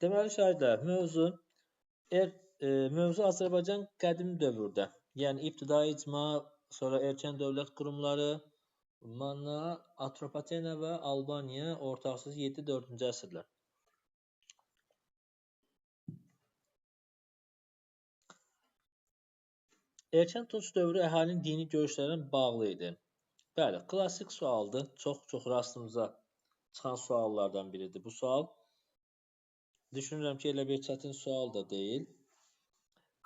Deməli şahidlər, mövzu Azərbaycan qədim dövrdə, yəni ibtidai icma, sonra erkən dövlət qurumları, Manna, Atropatena və Albaniya ortaqsız 7-4-cü əsrlər. Erkən Tunc dövrü əhalinin dini görüşlərinə bağlı idi. Bəli, klassik sualdır. Çox rastımıza çıxan suallardan biridir bu sual. Düşünürəm ki, elə bir çətin sual da deyil.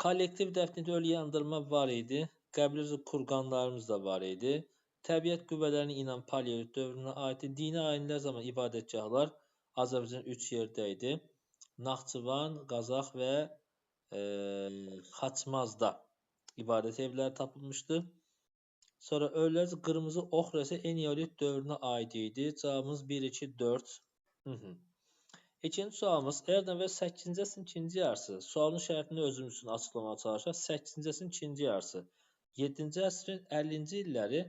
Kollektiv dəfnində ölü yandırma var idi. Qəbir kurqanlarımız da var idi. Təbiət qüvvələrinə inan paleolit dövrünə aid dini ayinlər zamanı ibadətgahlar Azərbaycan 3 yerdə idi. Naxçıvan, Qazax və Xaçmazda ibadət evləri tapılmışdı. Sonra ölülər qırmızı oxra isə eneolit dövrünə aid idi. Cavabımız 1, 2, 4. İkinci sualımız Eradan və 8-ci əsrin ikinci yarısı. Sualın şərtini özümüz üçün açıqlamağa çalışaq. 8-ci əsrin ikinci yarısı. 7-ci əsrin 50-ci illəri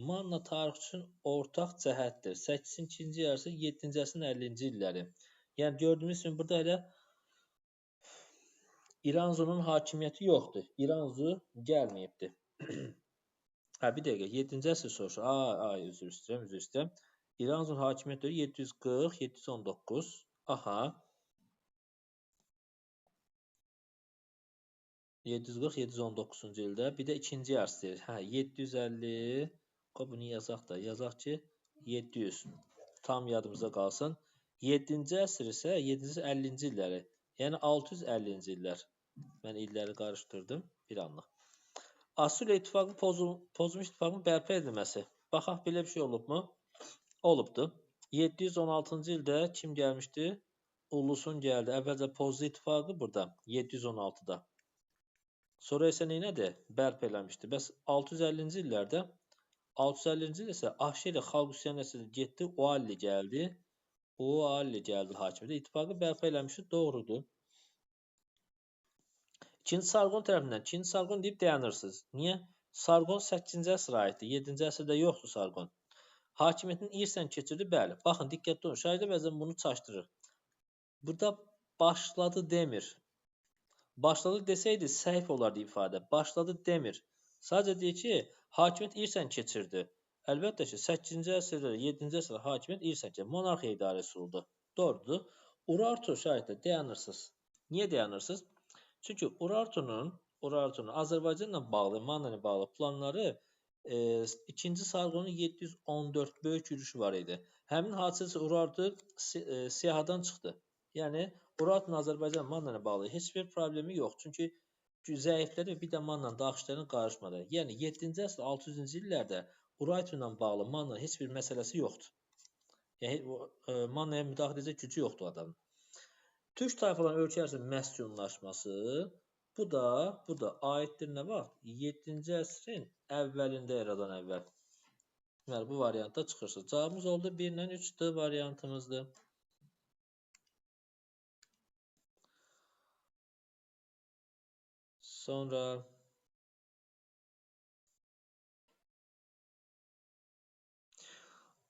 Manna tarix üçün ortaq cəhətdir. 8-ci ikinci yarısı 7-ci əsrin 50-ci illəri. Yəni gördüyümüz kimi burada elə İranzunun hakimiyyəti yoxdur. İranzu gəlməyibdir. Bir dəqiqə, 7-ci əsr soruşur. Üzr istəyirəm. İranzunun hakimiyyəti 740, 719. Aha. 740, 719-cu ildə. Bir də ikinci yarısı deyir. 750. Bunu yazaq da. Yazaq ki, 700. Tam yadımıza qalsın. 7-ci əsr isə 750-ci illəri. Yəni 650-ci illər. Mən illəri qarışdırdım bir anlıq. Asuriya ittifaqı pozulmuş ittifaqın bərpa edilməsi. Baxaq, belə bir şey olubmu? Olubdur. 716-cı ildə kim gəlmişdi? Ulusun gəldi. Əvvəlcə pozdu ittifaqı burada 716-da. Sonra isə nədir? Bərpa eləmişdi. Bəs 650-ci illərdə 650-ci ildə isə Ahşeri xalq üsyanəsi getdi, Oalli gəldi. Oalli gəldi hakimiyyətə. İttifaqı bərpa eləmişdi, doğrudur. İkinci Sarqon tərəfindən. İkinci Sarqon deyib dayanırsınız. Niyə? Sarqon 8-ci əsrə aiddir. 7-ci əsrdə yoxdur Sarqon. Hakimiyyətin irsən keçirdi. Bəli. Baxın, diqqətli olun. Şahidə bəzən bunu çaşdırır. Burada başladı demir. Başladı desəydi səhv olardı ifadə. Başladı demir. Sadəcə deyir ki, hakimiyyət irsən keçirdi. Əlbəttə ki, 8-ci əsrdə, 7-ci əsrdə hakimiyyət irsən keçirdi. Monarxiya idarəsi oldu. Doğrudur. Urartu şahiddə dayanırsınız. Niyə dayanırsınız? Çünki Urartunun Azərbaycanla bağlı, Manna ilə bağlı planları 2-ci Sarqonun 714 böyük yürüyüşü var idi. Həmin hadisəsi Urartu siyahadan çıxdı. Yəni Urartunun Azərbaycan Manna ilə bağlı heç bir problemi yox. Çünki zəifləri bir də Manna daxillərinə qarışmadı. Yəni 7-ci əsr 600-cü illərdə Urartu ilə bağlı Manna heç bir məsələsi yoxdur. Yəni Mannaya müdaxilə edəcək gücü yoxdur adamın. Türk tayfaların ölkə arasında məskunlaşması, bu da aiddir nə vaxt? 7-ci əsrin əvvəlində eradan əvvəl. Deməli, bu variantda çıxırsınız. Cavabımız oldu 1-lə 3D variantımızdır. Sonra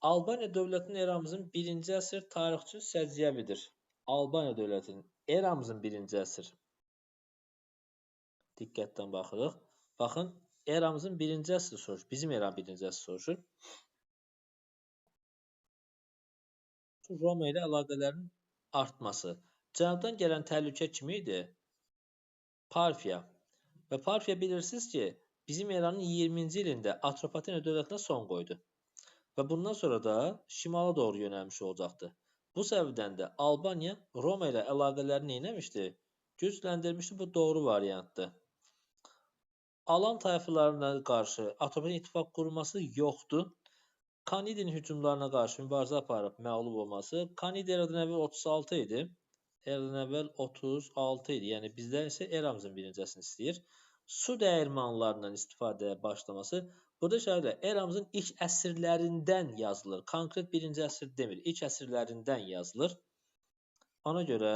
Albaniya dövlətinin eramızın 1-ci əsr tarix üçün səciyyəvidir. Albaniya dövlətinin eramızın 1-ci əsr. Diqqətdən baxırıq. Baxın, eramızın 1-ci əsri soruşur. Bizim eram 1-ci əsri soruşur. Roma ilə əlaqələrin artması. Cənubdan gələn təhlükə kimi idi? Parfiya. Və Parfiya bilirsiniz ki, bizim eranın 20-ci ilində Atropatena dövlətinə son qoydu. Və bundan sonra da şimala doğru yönəlmiş olacaqdı. Bu səbəbdən də Albaniya Roma ilə əlaqələrini eləmişdi? Gücləndirmişdi. Bu doğru variantdır. Alan tayfalarına qarşı Atropatena ittifaq qurulması yoxdur. Kanidin hücumlarına qarşı mübarizə aparıb məğlub olması. Kanidi eradan əvvəl 36 idi. Eradan əvvəl 36 idi. Yəni bizdən isə eramızın 1-ci əsrini istəyir. Su dəyirmanlarından istifadəyə başlaması. Burada şəhərlər eramızın ilk əsrlərindən yazılır. Konkret 1-ci əsr demir. İlk əsrlərindən yazılır. Ona görə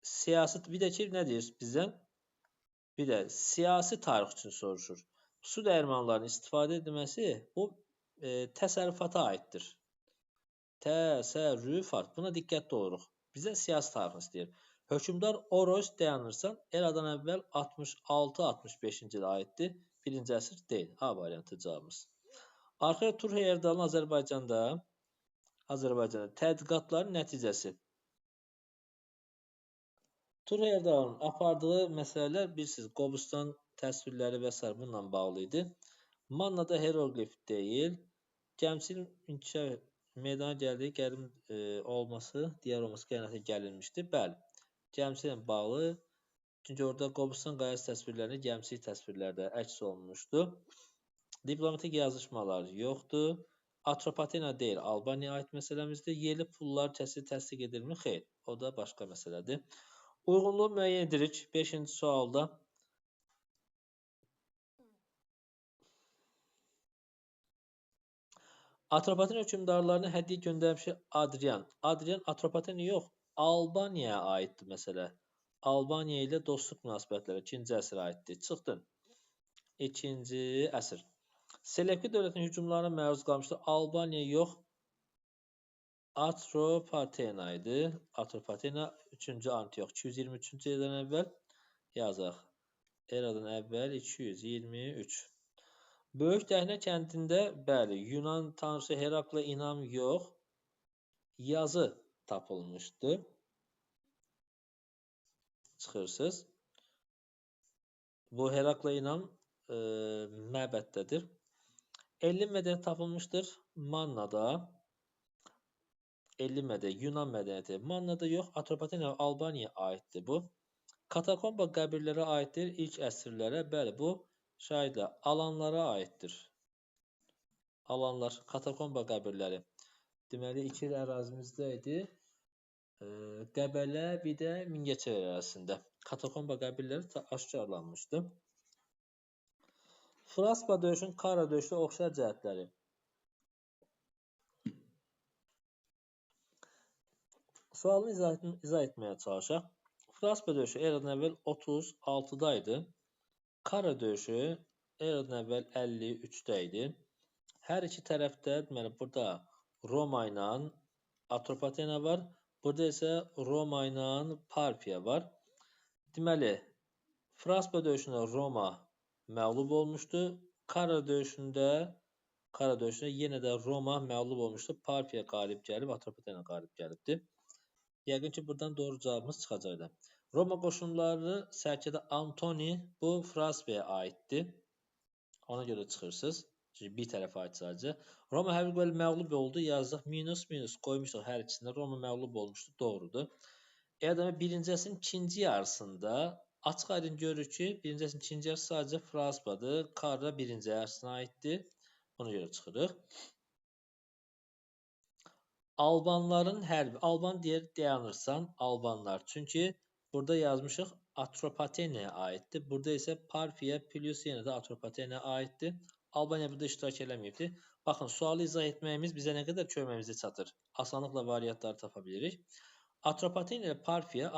siyasi, bir də ki, nə deyir bizdən? Bir də siyasi tarix üçün soruşur. Su dəyirmanlarının istifadə edilməsi bu təsərrüfata aiddir. Təsərrüfat. Buna diqqətli oluruq. Bizə siyasi tarixini istəyir. Hökmdar Oroz dayanırsan, eradan əvvəl 66-65-ci ilə aiddir. Birinci əsr deyil. A variantı cavabımız. Arxeolog Tur Heyerdalın Azərbaycanda tədqiqatların nəticəsi. Tur Heyerdalın apardığı məsələlər bilirsiniz, Qobustan təsvirləri və s. bununla bağlı idi. Mannada hieroqlif deyil. Gəmçinin inkişaf meydana gəldiyi qədim olması, digər olması qənaətə gəlinmişdir. Bəli, gəmsi ilə bağlı. Çünki orada Qobustan qayası təsvirlərində gəmsi təsvirlərdə əks olunmuşdu. Diplomatik yazışmalar yoxdur. Atropatena deyil, Albaniyaya aid məsələmizdir. Yerli pullar təsdiq edilmir? Xeyr, o da başqa məsələdir. Uyğunluğu müəyyən edirik. 5-ci sualda. Atropatena hökmdarlarına hədiyyə göndərmişi Adrian. Adrian Atropatena yox, Albaniyaya aiddir məsələ. Albaniya ilə dostluq münasibətləri 2-ci əsrə aiddir. Çıxdın. 2-ci əsr. Selevki dövlətinin hücumlarına məruz qalmışdır. Albaniya yox, Atropatena idi. Atropatena 3-cü Antiox 223-cü ildən əvvəl yazaq. Eradan əvvəl 223. Böyük Dəhnə kəndində, bəli, Yunan tanrısı Herakla inam yox, yazı tapılmışdı. Çıxırsınız. Bu Herakla inam məbəddədir. Ellin mədəniyyəti tapılmışdır. Mannada. Ellin mədəniyyəti, Yunan mədəniyyəti. Mannada yox, Atropatena Albaniyaya aiddir bu. Katakomba qəbirlərə aiddir ilk əsrlərə. Bəli, bu şahidlə alanlara aiddir. Alanlar, katakomba qəbirləri. Deməli, 2 il ərazimizdə idi. Qəbələ, bir də Mingəçevir ərazisində. Katakomba qəbirləri aşkarlanmışdı. Fraspa döyüşün Kara döyüşlə oxşar cəhətləri. Sualını izah etməyə çalışaq. Fraspa döyüşü eradan əvvəl 36-da idi. Kara döyüşü eradan əvvəl 53-də idi. Hər iki tərəfdə, deməli, burada Roma ilə Atropatena var. Burada isə Roma ilə Parfiya var. Deməli, Fraspa döyüşündə Roma məğlub olmuşdu. Kara döyüşündə yenə də Roma məğlub olmuşdu. Parfiya qalib gəlib, Atropatena qalib gəlibdi. Yəqin ki, buradan doğru cavabımız çıxacaqdı. Roma qoşunları sərkədə Antoni bu Fraspaya aiddir. Ona görə çıxırsınız. Çünki bir tərəfə aid sadəcə. Roma hərbi qüvvələri məğlub oldu. Yazdıq minus qoymuşduq hər ikisində. Roma məğlub olmuşdu. Doğrudur. Demək, birinci əsrin ikinci yarısında açıq aydın görürük ki, birinci əsrin ikinci yarısı sadəcə Fraspadır. Kara birinci yarısına aiddir. Ona görə çıxırıq. Albanların hərbi. Alban deyər dayanırsan, Albanlar. Çünki burada yazmışıq Atropatenaya aiddir. Burada isə Parfiya plus yenə də Atropatenaya aiddir. Albaniya burada iştirak eləməyibdir. Baxın, sualı izah etməyimiz bizə nə qədər köməyimizi çatır. Asanlıqla variantları tapa bilirik. Atropatena ilə Parfiya,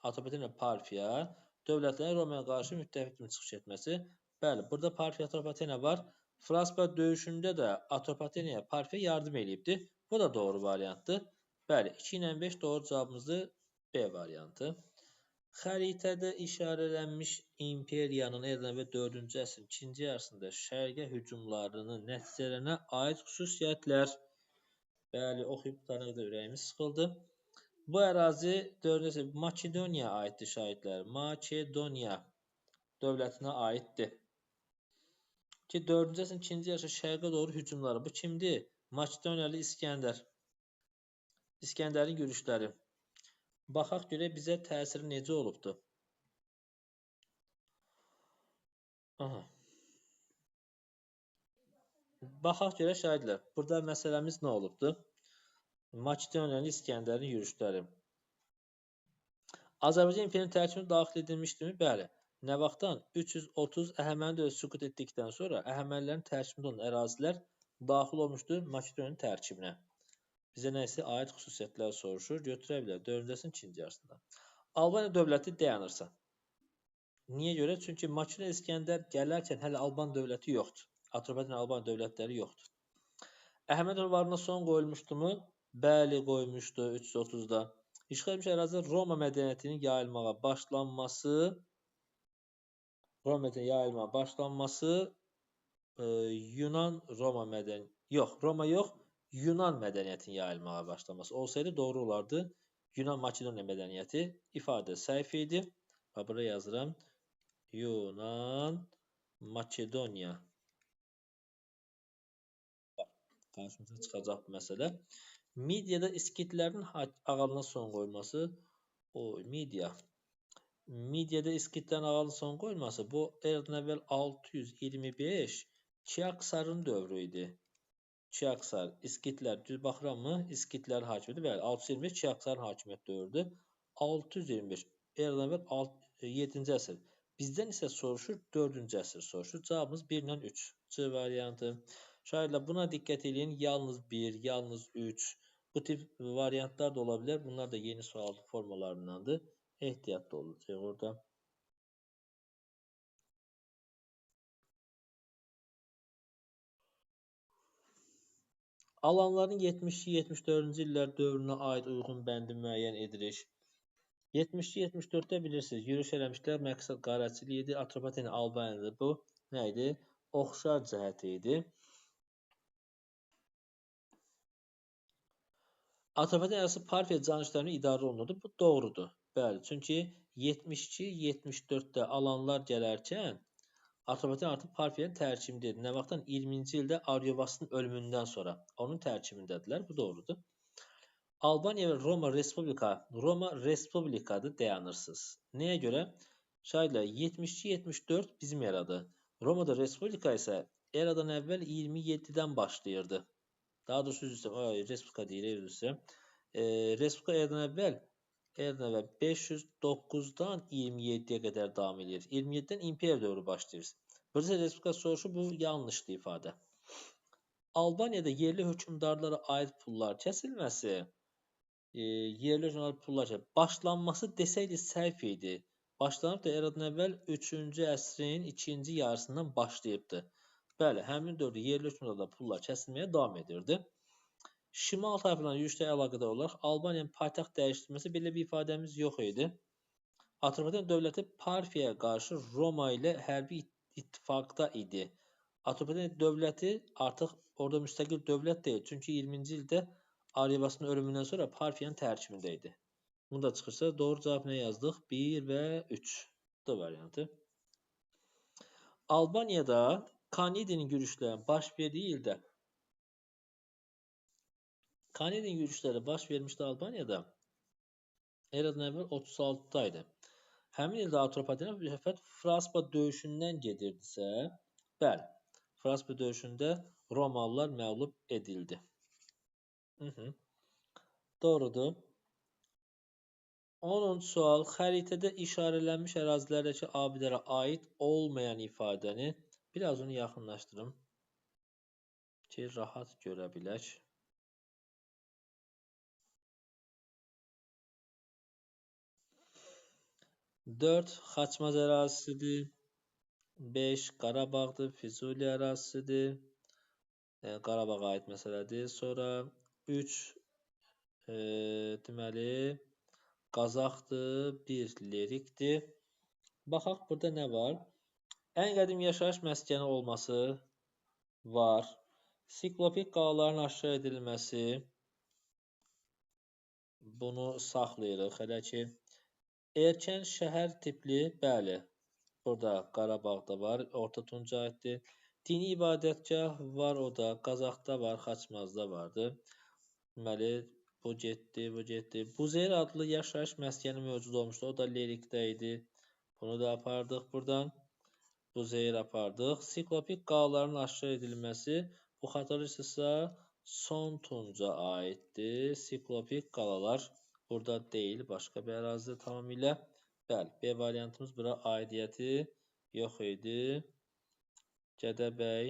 Atropatena ilə Parfiya dövlətlərin Romaya qarşı müttəfiq kimi çıxış etməsi. Bəli, burada Parfiya Atropatena var. Fraspa döyüşündə də Atropatenaya Parfiya yardım eləyibdir. Bu da doğru variantdır. Bəli, 2 ilə 5 doğru cavabımızdır B variantı. Xəritədə işarələnmiş imperiyanın eradan və 4-cü əsrin ikinci yarısında şərqə hücumlarının nəticələrinə aid xüsusiyyətlər. Bəli, oxuyub qutana qədər ürəyimiz sıxıldı. Bu ərazi 4-cü əsr Makedoniyaya aiddir şahidlər. Makedoniya dövlətinə aiddir. Ki 4-cü əsrin ikinci yarısı şərqə doğru hücumları. Bu kimdir? Makedoniyalı İskəndər. İskəndərin yürüşləri. Baxaq görək bizə təsiri necə olubdur. Baxaq görək şahidlər. Burada məsələmiz nə olubdur? Makedoniyalı İskəndərin yürüşləri. Azərbaycan imperiyanın tərkibinə daxil edilmişdirmi? Bəli. Nə vaxtdan? 330 Əhəməni dövləti süqut etdikdən sonra Əhəmənilərin tərkibində olan ərazilər daxil olmuşdur Makedoniyanın tərkibinə. Bizə nəsə aid xüsusiyyətlər soruşur. Götürə bilər 4-cü əsrin ikinci yarısında. Albaniya dövləti dayanırsa. Niyə görə? Çünki Makedoniya İskəndər gələrkən hələ Alban dövləti yoxdur. Atropatena Alban dövlətləri yoxdur. Əhəməni dövlətlərine son qoyulmuşdu mu? Bəli, qoymuşdu 330-da. İşğal edilmiş ərazidə Roma mədəniyyətinin yayılmağa başlanması Roma yox, Yunan mədəniyyətinin yayılmağa başlaması olsaydı doğru olardı. Yunan Makedoniya mədəniyyəti ifadə səhv idi. Və buraya yazıram. Yunan Makedoniya. Karşımıza çıxacaq bu məsələ. Midiyada İskitlərin ağalına son qoyulması. Midiyada İskitlərin ağalına son qoyulması bu eradan əvvəl 625 Kiaksarın dövrü idi. Kiaksar, İskitlər, düz baxırammı? İskitlərin hakimiyyəti, bəli, 625 Kiaksarın hakimiyyət dövrüdür. 625 eradan əvvəl 7-ci əsr. Bizdən isə soruşur 4-cü əsr soruşur. Cavabımız 1 ilə 3. C variantı. Şairlər buna diqqət edin. Yalnız 1, yalnız 3. Bu tip variantlar da ola bilər. Bunlar da yeni sual formalarındandır. Ehtiyatlı olacaq orada. Alanların 72-74-cü illər dövrünə aid uyğun bəndi müəyyən edirik. 72-74-də bilirsiniz, yürüyüş eləmişlər, məqsəd Qaraçili idi, Atropatena Albaniyada bu nə idi? Oxşar cəhəti idi. Atropatena arası Parfiya canişlərini idarə olunurdu. Bu doğrudur. Bəli, çünki 72-74-də alanlar gələrkən Atropatena artıq Parfiyanın tərkibindədir. Nə vaxtdan? 20-ci ildə Aryovasın ölümündən sonra onun tərkibindədirlər. Bu doğrudur. Albaniya və Roma Respublikadır dayanırsınız. Nəyə görə? Şairlər 72-74 bizim eradır. Romada Respublika isə eradan əvvəl 27-dən başlayırdı. Daha doğrusu Respublika deyir, Respublika eradan əvvəl 509-dan 27-yə qədər davam edir. 27-dən imperiya dövrü başlayır. Burada Respublika soruşu bu yanlışdır ifadə. Albaniyada yerli hökmdarlara aid pullar kəsilməsi, başlanması desəydi səhv idi. Başlanıb da eradan əvvəl 3-cü əsrin 2-ci yarısından başlayıbdı. Bəli, həmin dövrdə yerli hökmdarlara pullar kəsilməyə davam edirdi. Şimal tayfalarının yürüşlə əlaqədar olaraq Albaniyanın paytaxt dəyişdirməsi belə bir ifadəmiz yox idi. Atropatena dövləti Parfiyaya qarşı Roma ilə hərbi ittifaqda idi. Atropatena dövləti artıq orada müstəqil dövlət deyil. Çünki 20-ci ildə Aryovasın ölümündən sonra Parfiyanın tərkibində idi. Bunu da çıxırsa doğru cavab nə yazdıq? 1 və 3. D variantı. Albaniyada Kanidinin yürüşlərinin baş verdiyi ildə Kanidin yürüşləri baş vermişdi Albaniyada. Eradan əvvəl 36-da idi. Həmin ildə Atropatena Fraspa döyüşündən gedirdisə, bəli, Fraspa döyüşündə Romalılar məğlub edildi. Doğrudur. 10-cu sual. Xəritədə işarələnmiş ərazilərdəki abidələrə aid olmayan ifadəni biraz onu yaxınlaşdırım ki, rahat görə bilək. 4 Xaçmaz ərazisidir. 5 Qarabağdır, Füzuli ərazisidir. Qarabağa aid məsələdir. Sonra 3 deməli Qazaxdır, 1 Lerikdir. Baxaq burada nə var? Ən qədim yaşayış məskəni olması var. Siklopik qalaların aşağı edilməsi. Bunu saxlayırıq. Hələ ki erkən şəhər tipli, bəli, burada Qarabağda var, Orta Tunca aiddir. Dini ibadətgah var, o da Qazaxda var, Xaçmazda vardır. Deməli, bu getdi. Buzeyr adlı yaşayış məskəni mövcud olmuşdu, o da Lerikdə idi. Bunu da apardıq buradan. Buzeyr apardıq. Siklopik qalaların aşağı edilməsi, bu xatırlayırsınızsa, Son Tunca aiddir. Siklopik qalalar burada deyil, başqa bir ərazidə tamamilə. Bəli, B variantımız bura aidiyyəti yox idi. Gədəbəy.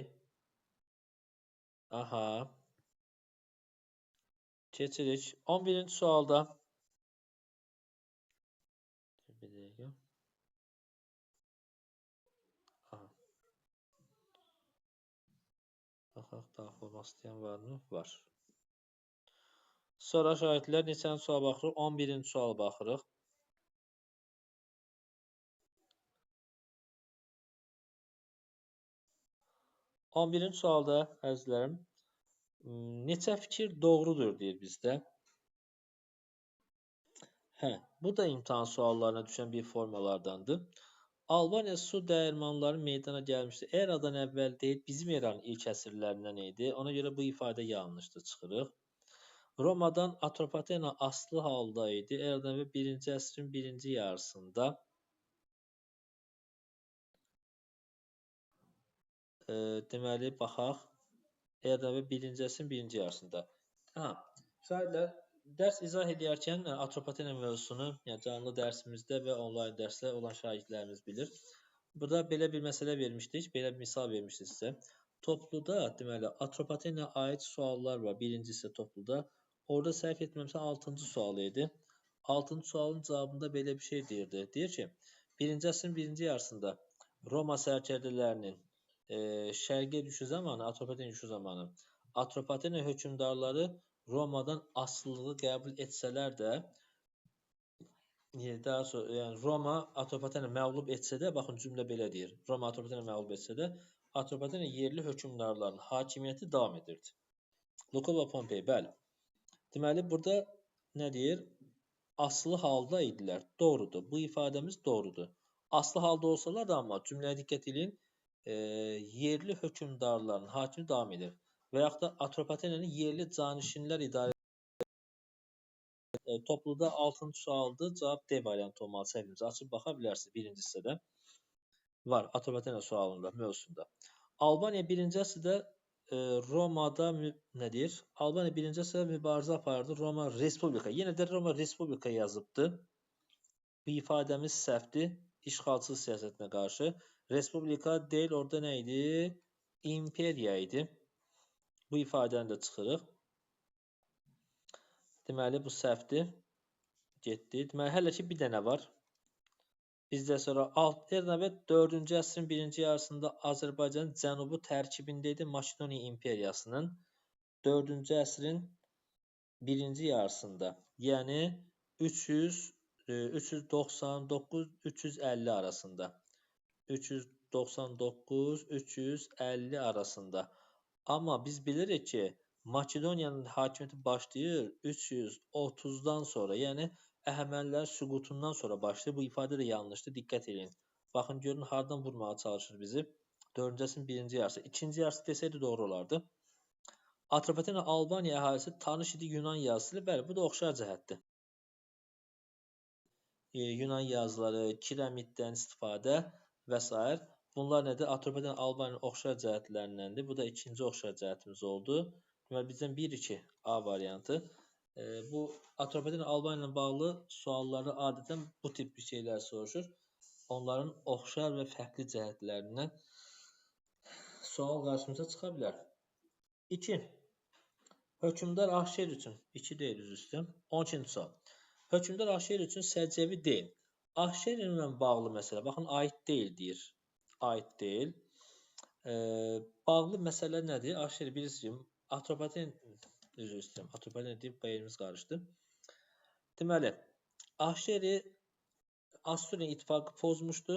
Aha. Keçirik. 11-ci sualda. Bir dəqiqə. Aha. Baxaq, daxil olmaq istəyən varmı? Var. Sonra şahidlər neçənci sual baxırıq? 11-ci sual baxırıq. 11-ci sualda əzizlərim, neçə fikir doğrudur deyir bizdə. Bu da imtahan suallarına düşən bir formalardandır. Albaniya su dəyirmanları meydana gəlmişdir. Eradan əvvəl deyil, bizim eranın ilk əsrlərindən idi. Ona görə bu ifadə yanlışdır, çıxırıq. Romadan Atropatena aslı halda idi. Eradan əvvəl 1-ci əsrin 1-ci yarısında. Deməli, baxaq. Eradan əvvəl 1-ci əsrin 1-ci yarısında. Şahidlər, dərs izah edərkən Atropatena mövzusunu, yəni canlı dərsimizdə və onlayn dərsdə olan şagirdlərimiz bilir. Burada belə bir məsələ vermişdik, belə bir misal vermişdik sizə. Topluda, deməli, Atropatena aid suallar var. Birincisi topluda. Orada səhv etməmişəm 6-cı sual idi. 6-cı sualın cavabında belə bir şey deyirdi. Deyir ki, 1-ci əsrin 1-ci yarısında Roma sərkərdələrinin şərqə düşü zamanı, Atropatena düşü zamanı Atropatena hökmdarları Romadan asılılığı qəbul etsələr də, daha sonra yəni Roma Atropatena məğlub etsə də, baxın cümlə belə deyir. Roma Atropatena məğlub etsə də, Atropatena yerli hökmdarların hakimiyyəti davam edirdi. Luka və Pompey, bəli. Deməli burada nə deyir? Asılı halda idilər. Doğrudur. Bu ifadəmiz doğrudur. Asılı halda olsalar da amma cümləyə diqqət edin. Yerli hökmdarların hakimi davam edir. Və yaxud da Atropatenanın yerli canişinlər idarə topluda 6-cı sualdır. Cavab D variantı olmalı. Səhvimizi açıb baxa bilərsiniz. Birinci hissədə var. Atropatena sualında, mövzusunda. Albaniya 1-ci əsrdə Romada nə deyir? Albaniya 1-ci əsrdə mübarizə apardı. Roma Respublika. Yenə də Roma Respublika yazıbdı. Bu ifadəmiz səhvdir. İşğalçı siyasətinə qarşı. Respublika deyil, orada nə idi? İmperiya idi. Bu ifadəni də çıxırıq. Deməli, bu səhvdir. Getdi. Deməli, hələ ki bir dənə var. Bizdə sonra Eradan əvvəl 4-cü əsrin 1-ci yarısında Azərbaycanın cənubu tərkibində idi Makedoniya imperiyasının. 4-cü əsrin 1-ci yarısında. Yəni 399-350 arasında. 399-350 arasında. Amma biz bilirik ki, Makedoniyanın hakimiyyəti başlayır 330-dan sonra, yəni Əhəmənilərin süqutundan sonra başlayır. Bu ifadə də yanlışdır, diqqət edin. Baxın, görün, hardan vurmağa çalışır bizi. 4-cü əsrin 1-ci yarısı. 2-ci yarısı desəydi doğru olardı. Atropatena Albaniya əhalisi tanış idi Yunan yazısı ilə. Bəli, bu da oxşar cəhətdir. Yunan yazıları, kiramiddən istifadə və s. Bunlar nədir? Atropatena Albaniyanın oxşar cəhətlərindəndir. Bu da ikinci oxşar cəhətimiz oldu. Deməli, bizdən 1-2 A variantı. Bu Atropatena Albaniya ilə bağlı sualları adətən bu tip bir şeylər soruşur. Onların oxşar və fərqli cəhətlərindən sual qarşımıza çıxa bilər. 2. Hökmdar Ahşer üçün 2 deyil üstü. 12-ci sual. Hökmdar Ahşer üçün səciyyəvi deyil. Ahşer ilə bağlı məsələ. Baxın, aid deyil deyir. Aid deyil. Bağlı məsələ nədir? Ahşer bilirsiniz, Atropaten Atropaten deyib bəyərimiz qarışdı. Deməli, Ahşeri Assuriya ittifaqı pozmuşdu,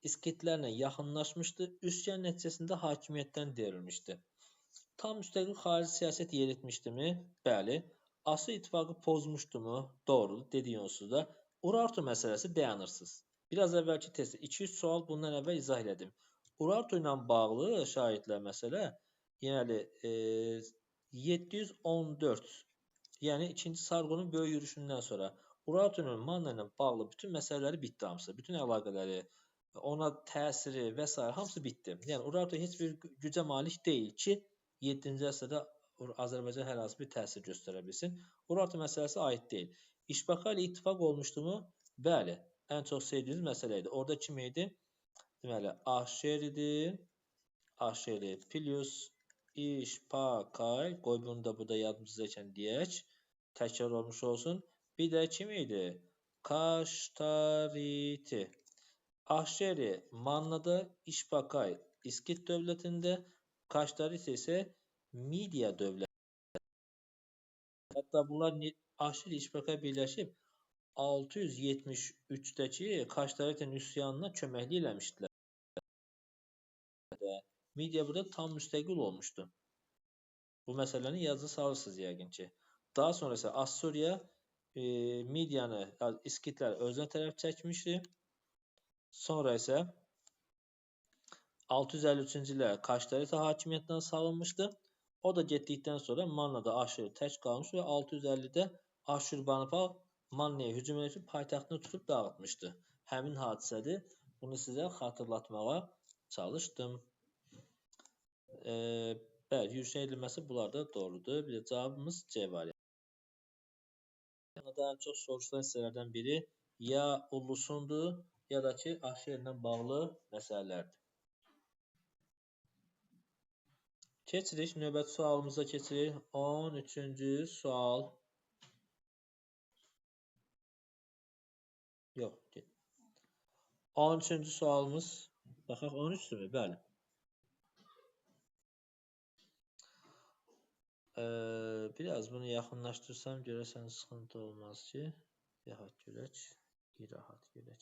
İskitlərlə yaxınlaşmışdı, üsyan nəticəsində hakimiyyətdən devrilmişdi. Tam müstəqil xarici siyasət yeritmişdimi? Bəli. Assuriya ittifaqı pozmuşdumu? Doğrudur, dedik onsuz da. Urartu məsələsi dayanırsız. Biraz əvvəlki testdə 2-3 sual bundan əvvəl izah elədim. Urartu ilə bağlı şahidlər məsələ, yəni 714, yəni 2-ci Sarqonun böyük yürüşündən sonra Urartunun Manna ilə bağlı bütün məsələləri bitdi hamısı. Bütün əlaqələri, ona təsiri və s. hamısı bitdi. Yəni Urartu heç bir gücə malik deyil ki, 7-ci əsrdə Azərbaycan hər hansı bir təsir göstərə bilsin. Urartu məsələsi aid deyil. İşbaka ilə ittifaq olmuşdumu? Bəli, ən çox sevdiyiniz məsələ idi. Orada kim idi? Deməli, Ahşer idi. Ahşeri plus İşbakay, qoy bunu da burada yadımızdayken deyək, təkrar olmuş olsun. Bir də kim idi? Kaştariti. Ahşeri Mannada, İşbakay İskit dövlətində, Kaştariti isə Midiya dövlətində. Hətta bunlar aşırı işbirliyə birləşib 673-dəki Kaştaretin üsyanına köməklik eləmişdilər. Midiya burada tam müstəqil olmuşdu. Bu məsələni yazı salırsınız yəqin ki. Daha sonra isə Assuriya Midiyanı, İskitlər özünə tərəf çəkmişdi. Sonra isə 653-cü ildə Kaştarita hakimiyyətindən salınmışdı. O da getdikdən sonra Mannada Aşur tək qalmış və 650-də Aşurbanipal Mannaya hücum edib paytaxtını tutub dağıtmışdı. Həmin hadisədir. Bunu sizə xatırlatmağa çalışdım. Bəli, yürüşün edilməsi bunlar da doğrudur. Bir də cavabımız C variantı. Ən çox soruşulan hissələrdən biri ya ulusundur, ya da ki, Aşur ilə bağlı məsələlərdir. Keçirik, növbəti sualımıza keçirik. 13-cü sual. Yox. 13-cü sualımız. Baxaq, 13-dür mü? Bəli. Biraz bunu yaxınlaşdırsam görəsən sıxıntı olmaz ki. Rahat görək. Rahat görək.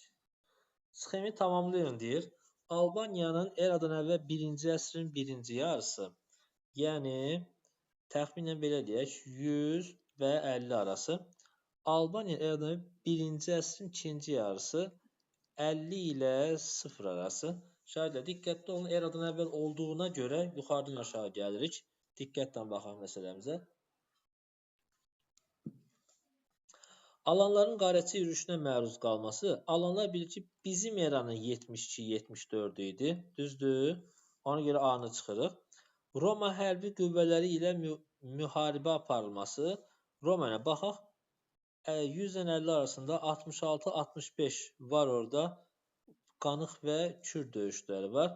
Sxemi tamamlayın deyir. Albaniyanın eradan əvvəl 1-ci əsrin 1-ci yarısı. Yəni, təxminən belə deyək, 100 və 50 arası. Albaniya eradan əvvəl 1-ci əsrin 2-ci yarısı. 50 ilə 0 arası. Şahidlər, diqqətli olun, eradan əvvəl olduğuna görə yuxarıdan aşağı gəlirik. Diqqətlə baxaq məsələmizə. Alanların qarətçi yürüyüşünə məruz qalması. Alanlar bilir ki, bizim eranın 72-74 idi. Düzdür. Ona görə A-nı çıxırıq. Roma hərbi qüvvələri ilə müharibə aparılması. Roma ilə baxaq. 150 arasında 66-65 var orada. Qanıq və Kürd döyüşləri var.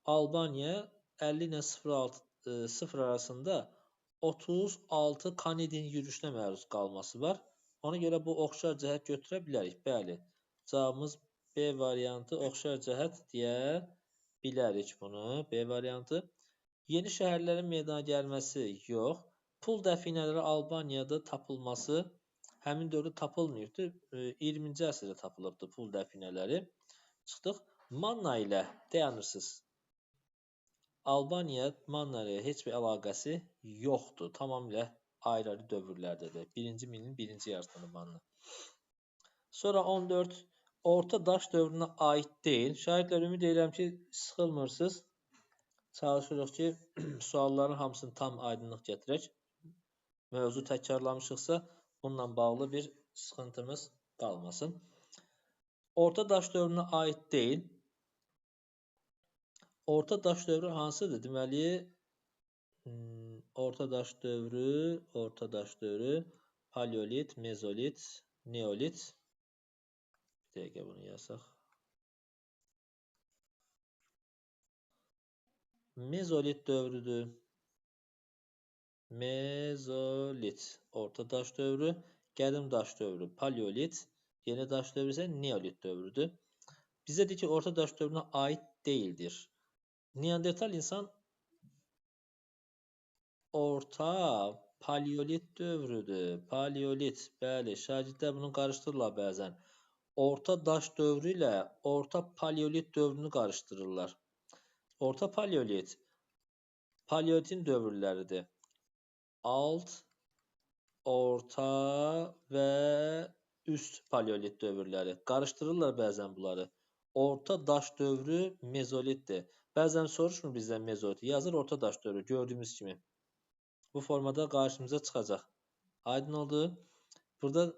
Albaniya 50 ilə 0 arasında 36 Kanedin yürüyüşünə məruz qalması var. Ona görə bu oxşar cəhət götürə bilərik. Bəli, cavabımız B variantı oxşar cəhət deyə bilərik bunu. B variantı. Yeni şəhərlərin meydana gəlməsi yox. Pul dəfinələri Albaniyada tapılması həmin dövrdə tapılmıyordü. 20-ci əsrdə tapılıbdı pul dəfinələri. Çıxdıq. Manna ilə dayanırsınız. Albaniya Manna ilə heç bir əlaqəsi yoxdur. Tamamilə ayrı-ayrı dövrlərdədir. 1-ci milin 1-ci yarısında Manna. Sonra 14. Orta daş dövrünə aid deyil. Şahidlər, ümid edirəm ki, sıxılmırsınız. Çalışırıq ki, sualların hamısını tam aydınlıq gətirək. Mövzu təkrarlamışıqsa, bununla bağlı bir sıxıntımız qalmasın. Orta daş dövrünə aid deyil. Orta daş dövrü hansıdır? Deməli, orta daş dövrü, paleolit, mezolit, neolit. Bir dəqiqə bunu yazaq. Mezolit dövrüdür. Mezolit, orta daş dövrü, qədim daş dövrü, paleolit, yeni daş dövrü isə neolit dövrüdür. Bizə deyir ki, orta daş dövrünə aid deyildir. Neandertal insan orta paleolit dövrüdür. Paleolit, bəli, şagirdlər bunu qarışdırırlar bəzən. Orta daş dövrü ilə orta paleolit dövrünü qarışdırırlar. Orta paleolit, paleolitin dövrləridir. Alt, orta və üst paleolit dövrləri. Qarışdırırlar bəzən bunları. Orta daş dövrü mezolitdir. Bəzən soruşmur bizdən mezoliti. Yazır orta daş dövrü gördüyümüz kimi. Bu formada qarşımıza çıxacaq. Aydın oldu. Burada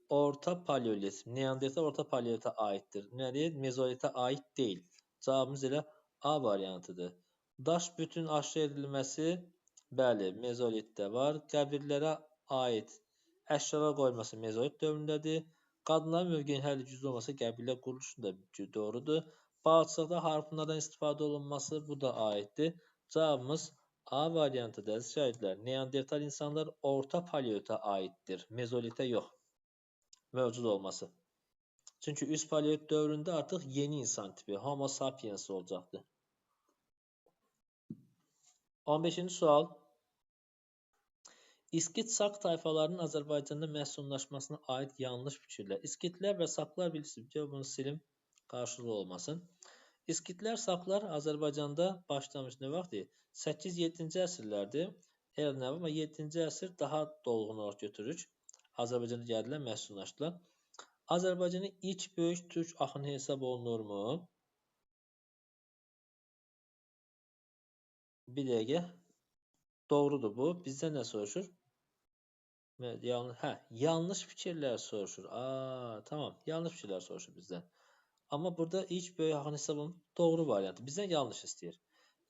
orta paleolit, Neandertal orta paleolitə aiddir. Nədir? Mezolitə aid deyil. Cavabımız elə A variantıdır. Daş bütün aşırı edilməsi, bəli, mezolitdə var. Qəbirlərə aid əşyalar qoyması mezolit dövründədir. Qadınların mövqeyin hələ güclü olması qəbilə quruluşunda doğrudur. Balıqçılıqda harpunlardan istifadə olunması bu da aiddir. Cavabımız A variantıdır. Şahidlər, Neandertal insanlar orta paleolitə aiddir. Mezolitə yox. Mövcud olması. Çünki üst paleolit dövründə artıq yeni insan tipi, Homo sapiens olacaqdır. 15-ci sual. İskit Sak tayfalarının Azərbaycanda məskunlaşmasına aid yanlış fikirlər. İskitlər və Saklar bilirsiniz, bunu silim, qarşılığı olmasın. İskitlər, Saklar Azərbaycanda başlamış nə vaxt? 8-7-ci əsrlərdir. Eramızdan amma 7-ci əsr daha dolğun olaraq götürürük. Azərbaycanda gəldilər, məskunlaşdılar. Azərbaycanın ilk böyük türk axını hesab olunurmu? Bir dəqiqə. Doğrudur bu. Bizdən nə soruşur? Yanlış fikirlər soruşur. Tamam. Yanlış fikirlər soruşur bizdən. Amma burada ilk böyük axın hesab olunur. Doğru variantı. Bizdən yanlış istəyir.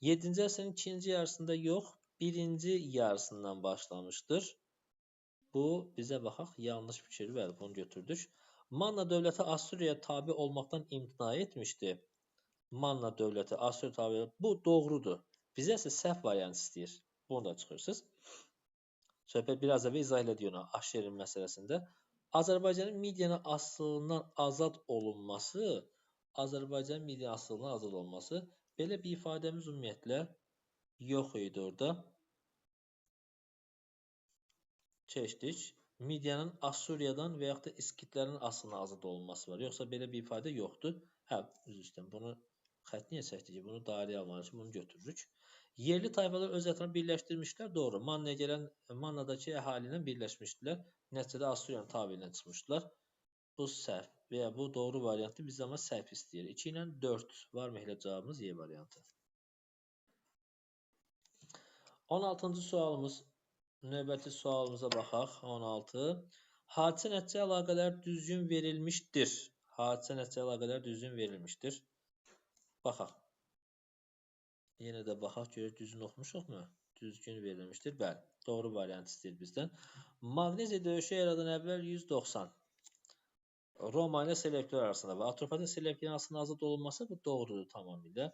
7-ci əsrin ikinci yarısında yox, birinci yarısından başlamışdır. Bu bizə baxaq. Yanlış fikir və bunu götürdük. Manna dövləti Assuriyaya tabe olmaqdan imtina etmişdi. Manna dövləti Assur tabe. Bu doğrudur. Bizə isə səhv variant istəyir. Bunu da çıxırsınız. Söhbət biraz da izah elədik ona Aşşerin məsələsində. Azərbaycanın Midiyanın asılından azad olunması, belə bir ifadəmiz ümumiyyətlə yox idi orada. Keçdik. Midiyanın Assuriyadan və yaxud da İskitlərin asılına azad olunması var. Yoxsa belə bir ifadə yoxdur. Üzr istəyirəm. Bunu xətt niyə çəkdik ki? Bunu dairəyə almaq üçün bunu götürürük. Yerli tayfalar öz ətrafını birləşdirmişlər. Doğru. Mannadakı əhali ilə birləşmişdilər. Nəticədə Assuriyanın tabelindən çıxmışdılar. Bu səhv və ya bu doğru variantı biz amma səhv istəyir. 2 ilə 4 var mı elə cavabımız Y variantı. 16-cı sualımız. Növbəti sualımıza baxaq. 16. Hadisə nəticə əlaqələr düzgün verilmişdir. Hadisə nəticə əlaqələr düzgün verilmişdir. Baxaq. Yenə də baxaq görək düzgün oxumuşuqmu? Düzgün verilmişdir. Bəli. Doğru variant istəyir bizdən. Maqneziya döyüşü eradan əvvəl 190. Roma ilə Selevkilər arasında və Atropatena Selevkinin arasında azad olunması bu doğrudur tamamilə.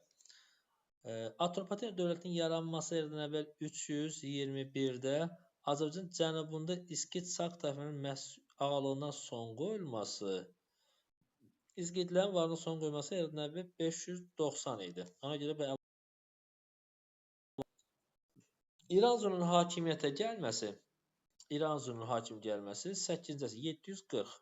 Atropatena dövlətinin yaranması eradan əvvəl 321-də Azərbaycan cənubunda İskit Sak tayfalarının ağalığından son qoyulması, İskitlərin varlığına son qoyulması eradan əvvəl 590 idi. Ona görə İranzunun hakimiyyətə gəlməsi, 8-ci əsr 740.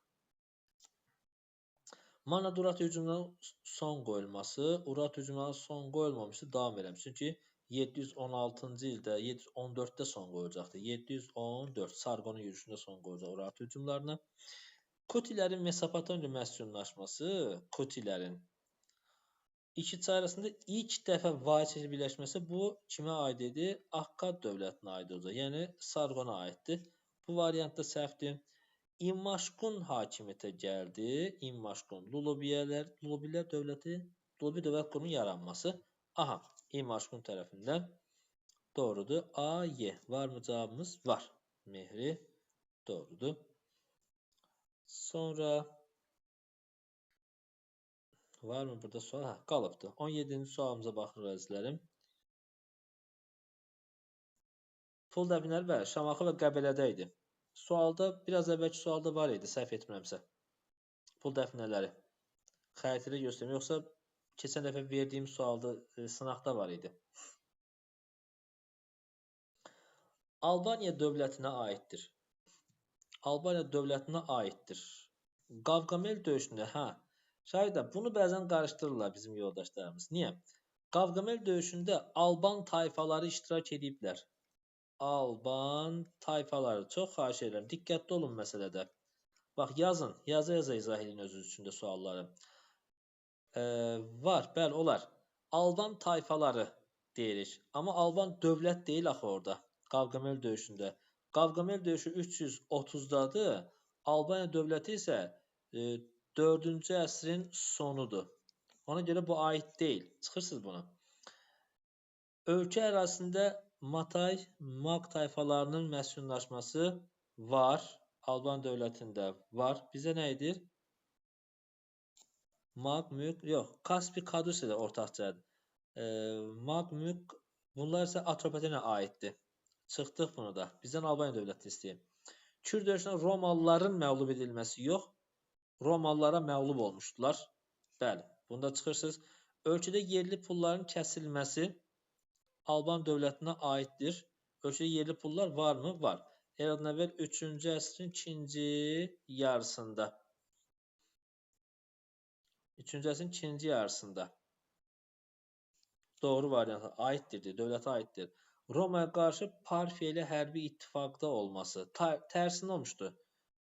Mannada Urat hücumuna son qoyulması, Urat hücumuna son qoyulmamışdı, davam eləmiş. Çünki 716-cı ildə, 714-də son qoyulacaqdı. 714 Sarqonun yürüşündə son qoyulacaq Urat hücumlarına. Kutilərin Mesopotamiya məskunlaşması, Kutilərin İki çay arasında ilk dəfə vahid birləşməsi bu kimə aid idi? Akkad dövlətinə aid olacaq. Yəni Sarqona aiddir. Bu variantda səhvdir. İmmaşqun hakimiyyətə gəldi. İmmaşqun. Lullubilər dövləti, Lullubi dövlət qurumunun yaranması. Aha, İmmaşqun tərəfindən doğrudur. A, Y. Var mı cavabımız? Var. Mehri doğrudur. Sonra var mı burada sual? Qalıbdır. 17-ci sualımıza baxırıq əzizlərim. Pul dəfinələri bəli, Şamaxı və Qəbələdə idi. Sualda, biraz əvvəlki sualda var idi, səhv etmirəmsə. Pul dəfinələri. Xəritədə göstərmir, yoxsa keçən dəfə verdiyim sualda, sınaqda var idi. Albaniya dövlətinə aiddir. Albaniya dövlətinə aiddir. Qavqamel döyüşündə, Şahid, bunu bəzən qarışdırırlar bizim yoldaşlarımız. Niyə? Qavqamel döyüşündə Alban tayfaları iştirak ediblər. Alban tayfaları. Çox xahiş edirəm. Diqqətli olun məsələdə. Bax, yazın. Yaza-yaza izah edin özünüz üçün də sualları. Var, bəli, olar. Alban tayfaları deyirik. Amma Alban dövlət deyil axı orada. Qavqamel döyüşündə. Qavqamel döyüşü 330-dadır. Albaniya dövləti isə 4-cü əsrin sonudur. Ona görə bu aid deyil. Çıxırsınız bunu. Ölkə ərazisində Matay, Maq tayfalarının məskunlaşması var. Alban dövlətində var. Bizə nə edir? Maq, Mük, yox. Kaspi, Kadus ilə ortaqcadır. Maq, Mük, bunlar isə Atropatena aiddir. Çıxdıq bunu da. Bizdən Albaniya dövlətini istəyir. Kür döyüşündə Romalıların məğlub edilməsi yox. Romalılara məğlub olmuşdular. Bəli, bunda çıxırsınız. Ölkədə yerli pulların kəsilməsi Alban dövlətinə aiddir. Ölkədə yerli pullar varmı? Var. Eradan əvvəl 3-cü əsrin ikinci yarısında. 3-cü əsrin ikinci yarısında. Doğru variant aiddir, dövlətə aiddir. Romaya qarşı Parfiya ilə hərbi ittifaqda olması. Tərsinə olmuşdu.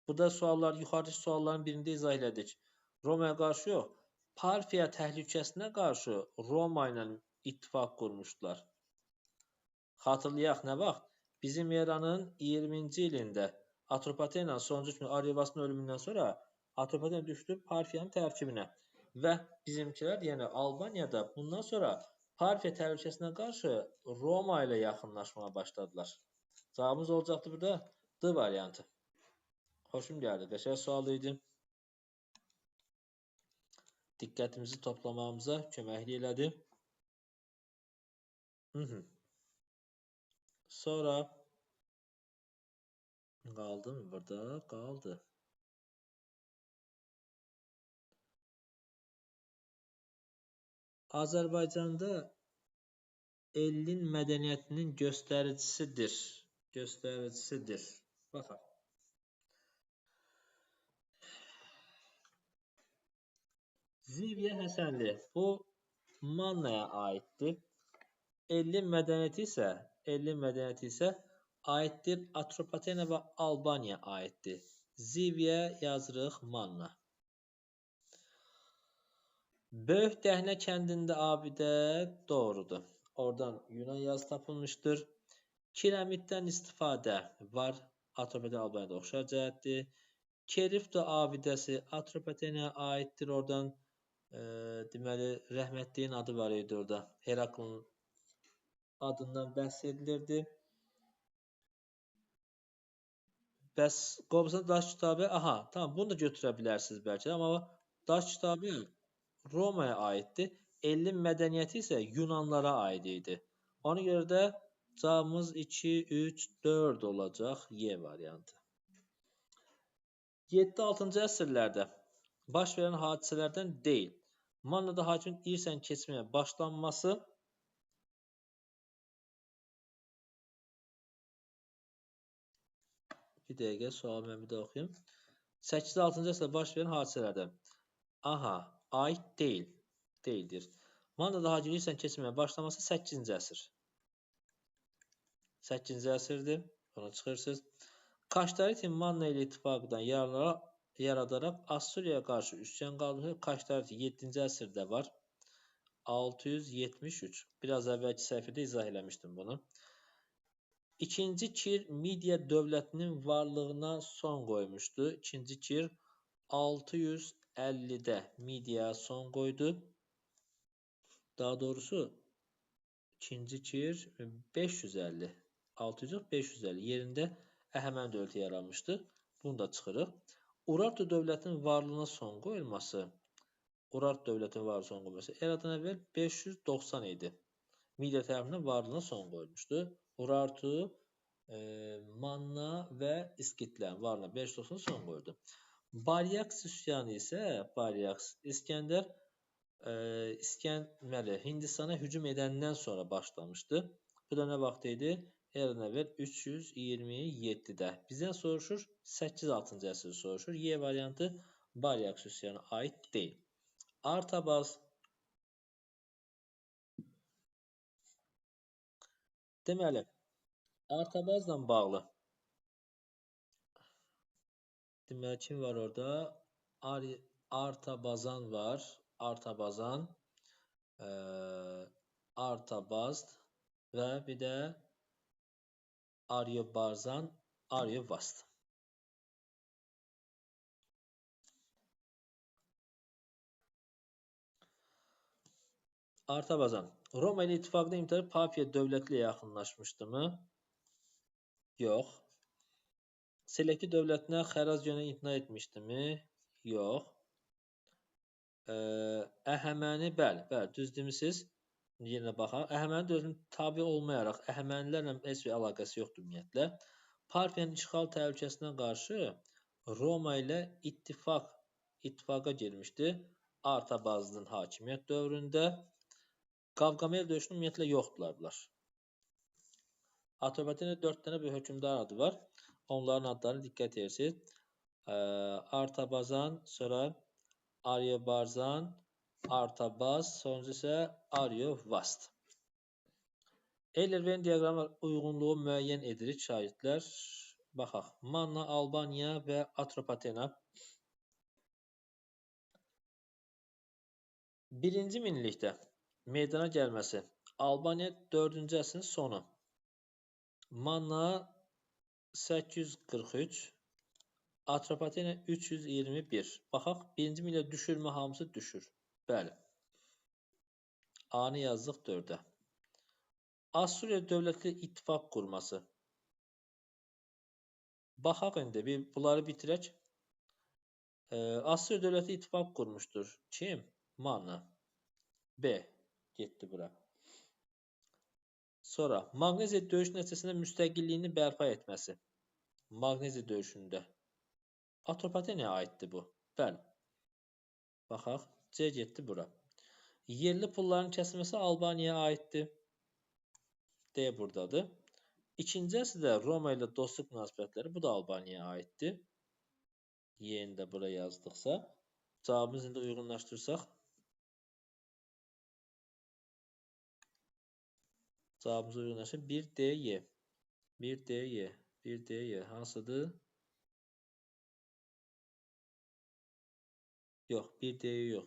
Burada suallar, yuxarıdakı sualların birində izah elədik. Romaya qarşı yox, Parfiya təhlükəsinə qarşı Roma ilə ittifaq qurmuşdular. Xatırlayaq nə vaxt? Bizim eranın 20-ci ilində Atropatena sonuncu kimi Aryavasının ölümündən sonra Atropatena düşdü Parfiyanın tərkibinə. Və bizimkilər, yəni Albaniyada bundan sonra Parfiya təhlükəsinə qarşı Roma ilə yaxınlaşmağa başladılar. Cavabımız olacaqdı burada D variantı. Xoşum gəldi, qəşəng sual idi. Diqqətimizi toplamamıza köməklik elədi. Sonra qaldı mı burada? Qaldı. Azərbaycanda elin mədəniyyətinin göstəricisidir. Baxaq. Ziviyə Həsənli. Bu Mannaya aiddir. Elin mədəniyyəti isə aiddir Atropatena və Albaniya aiddir. Ziviyə yazırıq Manna. Böyük Dəhnə kəndində abidə doğrudur. Oradan Yunan yazı tapılmışdır. Kiremitdən istifadə var. Atropatena Albaniyada oxşar cəhətdir. Kerifto abidəsi Atropatenaya aiddir. Oradan deməli rəhmətliyin adı var idi orada. Heraklın adından bəhs edilirdi. Bəs Qobustan daş kitabı, aha, tamam, bunu da götürə bilərsiniz bəlkə, amma daş kitabı Romaya aiddir. Elin mədəniyyəti isə Yunanlara aid idi. Ona görə də cavabımız 2, 3, 4 olacaq Y variantı. 7-6-cı əsrlərdə baş verən hadisələrdən deyil. Mannada hakimin irsən keçməyə başlanması bir dəqiqə sualı mən bir də oxuyum. 8-6-cı əsrdə baş verən hadisələrdən. Aha, aid deyil. Deyildir. Mannada hakimin irsən keçməyə başlaması 8-ci əsr. 8-ci əsrdir. Ona çıxırsınız. Kaştariti Manna ilə ittifaqdan yaradaraq Assuriyaya qarşı üsyan qaldırır. Kaştariti 7-ci əsrdə var. 673. Biraz əvvəlki səhifədə izah eləmişdim bunu. İkinci Kir Midiya dövlətinin varlığına son qoymuşdu. İkinci Kir 650-də Midiyaya son qoydu. Daha doğrusu ikinci Kir 550. 600-550 yerində Əhəməni dövləti yaranmışdı. Bunu da çıxırıq. Urartu dövlətinin varlığına son qoyulması. Urartu dövlətinin varlığına son qoyulması. Eradan əvvəl 590 idi. Midiya tərəfindən varlığına son qoyulmuşdu. Urartu, Manna və İskitlərin varlığına 590 son qoyuldu. Baryaks üsyanı isə İskəndər Hindistana hücum edəndən sonra başlamışdı. Bu da nə vaxt idi? Eradan əvvəl 327-də. Bizdən soruşur, 8-6-cı əsr soruşur. Y variantı Baryaks üsyanına aid deyil. Artabaz. Deməli, Artabazla bağlı. Deməli, kim var orada? Artabazan var. Artabazan, Artabazd və bir də Aryobarzan, Aryovast. Artabazan. Roma ilə ittifaqda imtiharı Papiya dövləti ilə yaxınlaşmışdı mı? Yox. Selevki dövlətinə xərac yönə imtina etmişdi mi? Yox. Əhəməni, bəli, düz demişsiniz. Yenə baxaq. Əhəməni dövlətinin tabi olmayaraq Əhəmənilərlə heç bir əlaqəsi yoxdur ümumiyyətlə. Parfiyanın işğal təhlükəsinə qarşı Roma ilə ittifaqa girmişdi. Artabazdın hakimiyyət dövründə. Qavqamel döyüşünün ümumiyyətlə yoxdular bunlar. Atropatena 4 dənə bir hökmdar adı var. Onların adlarına diqqət edirsiniz. Artabazan, sonra Aryobarzan, Artabaz, sonuncu isə Aryovast. Euler-Venn diaqramı uyğunluğu müəyyən edirik şagirdlər. Baxaq. Manna, Albaniya və Atropatena. Birinci minillikdə meydana gəlməsi. Albaniya 4-cü əsrin sonu. Manna 843. Atropatena 321. Baxaq. Birinci minillikdə düşürmə hamısı düşür. Bəli. A-nı yazdıq 4-ə. Assuriya dövlətli ittifaq qurması. Baxaq indi bunları bitirək. Assuriya dövlətli ittifaq qurmuşdur. Kim? Manna. B. Getdi bura. Sonra Maqneziya döyüş nəticəsində müstəqilliyini bərpa etməsi. Maqneziya döyüşündə. Atropatenaya aiddir bu. Bəli. Baxaq. C getdi bura. Yerli pulların kəsilməsi Albaniyaya aiddir. D buradadır. İkinci əsrdə Roma ilə dostluq münasibətləri, bu da Albaniyaya aiddir. Y-ni də bura yazdıqsa, cavabımızı indi uyğunlaşdırsaq. Cavabımızı uyğunlaşdır. 1D-Y. 1D-Y. 1D-Y. Hansıdır? Yox, 1D-Y yox.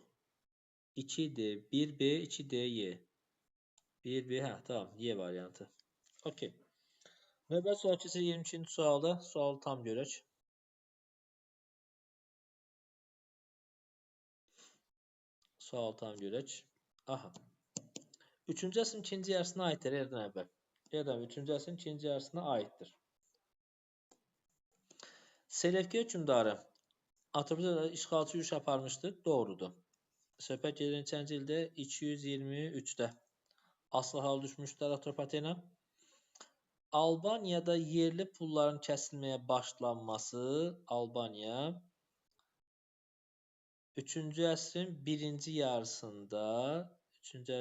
2D, 1B, 2D-Y. 1B, hə, tamam, Y variantı. Okey. Növbəti sual keçir 22-ci sualda. Sualı tam görək. Sual tam görək. Aha. 3-cü əsrin ikinci yarısına aiddir eradan əvvəl. Eradan 3-cü əsrin ikinci yarısına aiddir. Selevki hökmdarı Atropatenada işğalçı yürüş aparmışdır. Doğrudur. Söhbət gedir neçənci ildə? 223-də. Asılı hal düşmüşdür Atropatena. Albaniyada yerli pulların kəsilməyə başlanması Albaniya 3-cü əsrin birinci yarısında 3-cü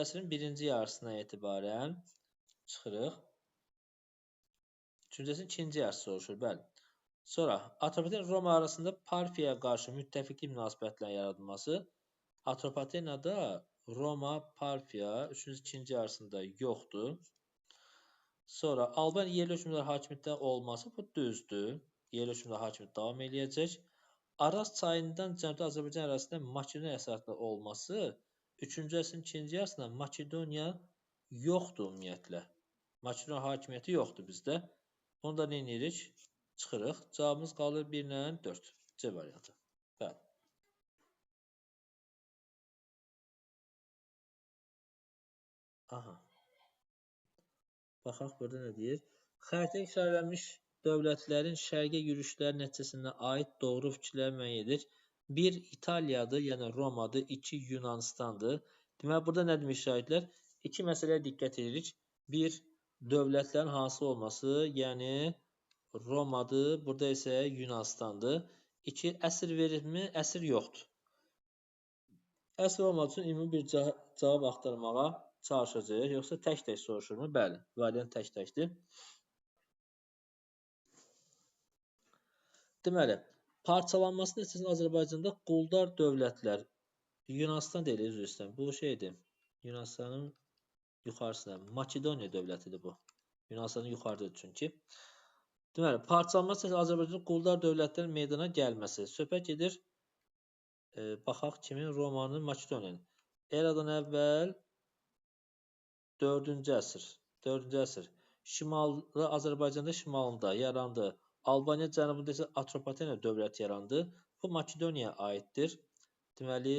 əsrin birinci yarısına etibarən çıxırıq. 3-cü əsrin ikinci yarısı soruşur, bəli. Sonra Atropatena Roma arasında Parfiyaya qarşı müttəfiqlik münasibətlərinin yaradılması. Atropatenada Roma, Parfiya 3-cü ikinci yarısında yoxdur. Sonra Albaniya yerli hökmdar hakimiyyətdə olması, bu düzdür. Yerli hökmdar hakimiyyət davam eləyəcək. Araz çayından Cənubi Azərbaycan ərazisində Makedoniya əsarətində olması 3-cü əsrin ikinci yarısında Makedoniya yoxdur ümumiyyətlə. Makedoniya hakimiyyəti yoxdur bizdə. Onu da nə edirik? Çıxırıq. Cavabımız qalır 1 ilə 4. C variantı. Bəli. Aha. Baxaq burada nə deyir? Xəritədə işarələnmiş dövlətlərin şərqə yürüşləri nəticəsində aid doğru fikirlər müəyyən edir. 1 İtaliyadır, yəni Romadır. 2 Yunanistandır. Deməli, burada nə demiş şahidlər? 2 məsələyə diqqət edirik. 1 dövlətlərin hansı olması, yəni Romadır. Burada isə Yunanistandır. 2 əsr verirmi? Əsr yoxdur. Əsr olmaq üçün ümumi bir cavab axtarmağa çalışacaq. Yoxsa tək-tək soruşurmu? Bəli, variant tək-təkdir. Deməli, parçalanması nəticəsində Azərbaycanda quldar dövlətlər, Yunanistan deyil, üzr istəyirəm. Bu şeydir. Yunanistanın yuxarısında Makedoniya dövlətidir bu. Yunanistanın yuxarıdadır çünki. Deməli, parçalanması nəticəsində Azərbaycanda quldar dövlətlərin meydana gəlməsi. Söhbət gedir. Baxaq kimin? Romanın, Makedoniyanın. Eradan əvvəl 4-cü əsr. 4-cü əsr. Şimalda, Azərbaycanda şimalında yarandı. Albaniya cənubunda isə Atropatena dövləti yarandı. Bu Makedoniyaya aiddir. Deməli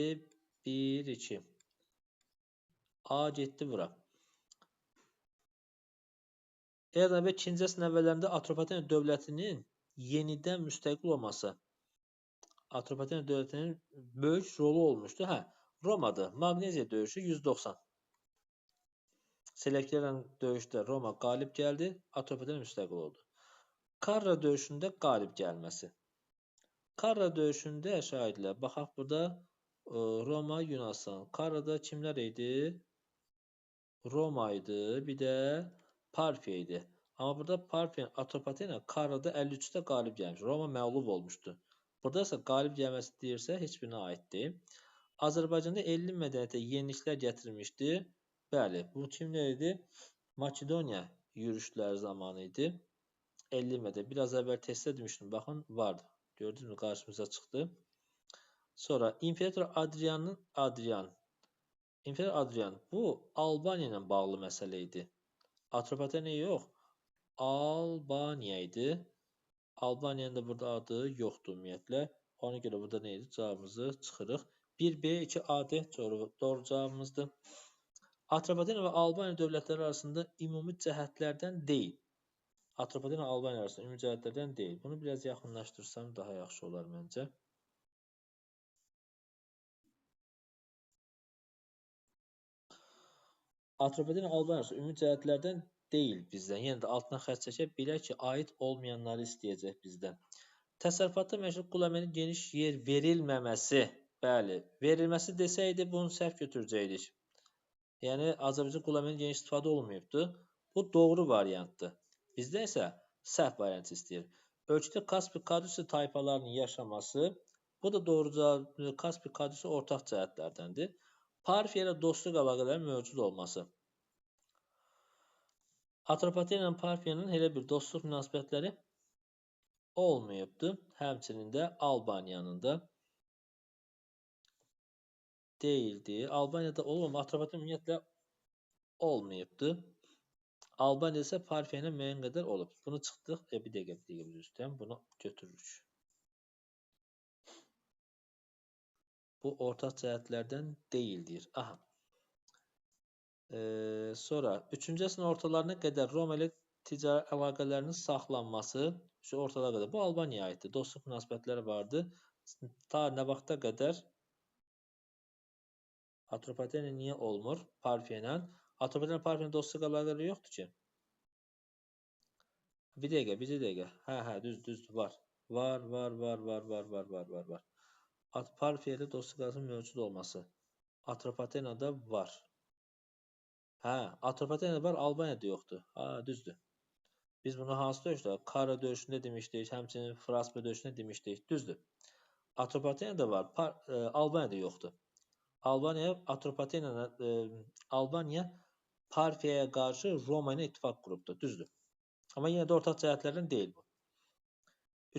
1, 2. A getdi bura. Eradan əvvəl 2-ci əsrin əvvəllərində Atropatena dövlətinin yenidən müstəqil olması. Atropatena dövlətinin böyük rolu olmuşdu. Hə, Romadır. Maqneziya döyüşü 190. Selevkilərlə döyüşdə Roma qalib gəldi, Atropatena müstəqil oldu. Karra döyüşündə qalib gəlməsi. Karra döyüşündə şahidlər, baxaq burada Roma, Yunanistan. Karrada kimlər idi? Roma idi, bir də Parfiya idi. Amma burada Parfiya Atropatena Karada 53-də qalib gəlmiş. Roma məğlub olmuşdu. Burada isə qalib gəlməsi deyirsə heç birinə aiddir. Azərbaycanda elli mədəniyyətə yeniliklər gətirmişdi. Bəli, bu kimlər idi? Makedoniya yürüşləri zamanı idi. 50 mədəniyyət. Biraz əvvəl testdə demişdim. Baxın, vardı. Gördünüz mü? Qarşımıza çıxdı. Sonra İmperator Adrian bu Albaniya ilə bağlı məsələ idi. Atropatena yox, Albaniya idi. Albaniyanın da burada adı yoxdur ümumiyyətlə. Ona görə burada nə idi? Cavabımızı çıxırıq. 1B, 2AD doğru cavabımızdır. Atropatena və Albaniya dövlətləri arasında ümumi cəhətlərdən deyil. Atropatena Albaniya arasında ümumi cəhətlərdən deyil. Bunu biraz yaxınlaşdırsam daha yaxşı olar məncə. Atropatena Albaniyası ümumi cəhətlərdən deyil bizdən. Yenə də altına xətt çəkək, bilək ki, aid olmayanları istəyəcək bizdən. Təsərrüfatda məşğul qul əməyinin geniş yer verilməməsi. Bəli, verilməsi desəydi bunu səhv götürəcəkdik. Yəni, Azərbaycan qul əməyinin geniş istifadə olunmayıbdır. Bu doğru variantdır. Bizdə isə səhv variantı istəyir. Ölkədə Kaspik Kadusi tayfalarının yaşaması. Bu da doğru cavab. Kaspik Kadusi ortaq cəhətlərdəndir. Parfiya ilə dostluq əlaqələrinin mövcud olması. Atropatena ilə Parfiyanın elə bir dostluq münasibətləri olmayıbdır. Həmçinin də Albaniyanın da deyildi. Albaniyada olub, amma Atropatena ümumiyyətlə olmayıbdır. Albaniyada isə Parfiya ilə müəyyən qədər olub. Bunu çıxdıq. Bir dəqiqə üstdən bunu götürürük. Bu ortaq cəhətlərdən deyildir. Aha. Sonra 3-cü əsrin ortalarına qədər Roma ilə ticari əlaqələrinin saxlanması, ortalara qədər. Bu Albaniyaya aiddir. Dostluq münasibətləri vardı. Ta nə vaxta qədər Atropatena niyə olmur? Parfiya ilə. Atropatena Parfiya ilə dostluq əlaqələri yoxdur ki. Bir dəqiqə. Hə, düzdür, var. Var. Parfiya ilə dostluq əlaqəsinin mövcud olması. Atropatenada var. Hə, Atropatenada var, Albaniyada yoxdur. Düzdür. Biz bunu hansı döyüşdə? Kara döyüşündə demişdik, həmçinin Fraspa döyüşündə demişdik. Düzdür. Atropatenada var, Albaniyada yoxdur. Albaniya Parfiyaya qarşı Roma ilə ittifaq qurubdur. Düzdür. Amma yenə də ortaq cəhətlərdən deyil bu.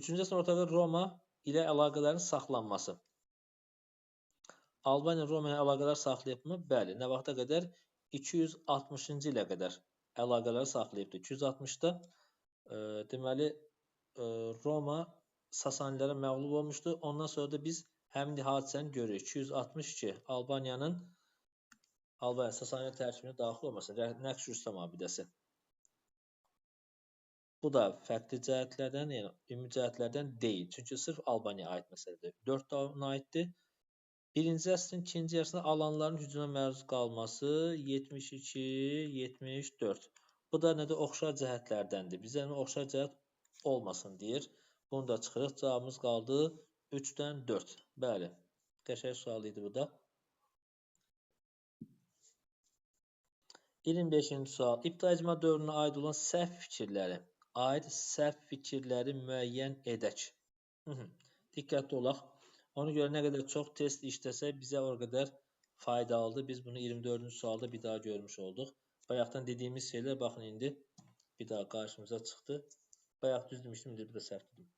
3-cü əsrin ortalarında Roma ilə əlaqələrin saxlanması. Albaniya Roma ilə əlaqələr saxlayıbmı? Bəli. Nə vaxta qədər? 260-cı ilə qədər əlaqələri saxlayıbdır. 260-da deməli Roma Sasanilərə məğlub olmuşdu. Ondan sonra da biz həmin hadisəni görürük. 262 Albaniyanın Sasaniya tərkibinə daxil olması. Nəqş Rüstəm abidəsi. Bu da fərqli cəhətlərdən, yəni ümumi cəhətlərdən deyil. Çünki sırf Albaniyaya aid məsələdir. 4 də ona aiddir. 1-ci əsrin 2-ci yarısında alanların hücuma məruz qalması 72, 74. Bu da nədir? Oxşar cəhətlərdəndir. Bizə oxşar cəhət olmasın deyir. Bunu da çıxırıq. Cavabımız qaldı 3-dən 4. Bəli. Qəşəng sual idi bu da. 25-ci sual. İbtidai icma dövrünə aid olan səhv fikirləri müəyyən edək. Diqqətli olaq. Ona görə nə qədər çox test işləsək bizə o qədər faydalıdır. Biz bunu 24-cü sualda bir daha görmüş olduq. Bayaqdan dediyimiz şeylər baxın indi bir daha qarşımıza çıxdı. Bayaq düz demişdim, indi bir də səhv dedim.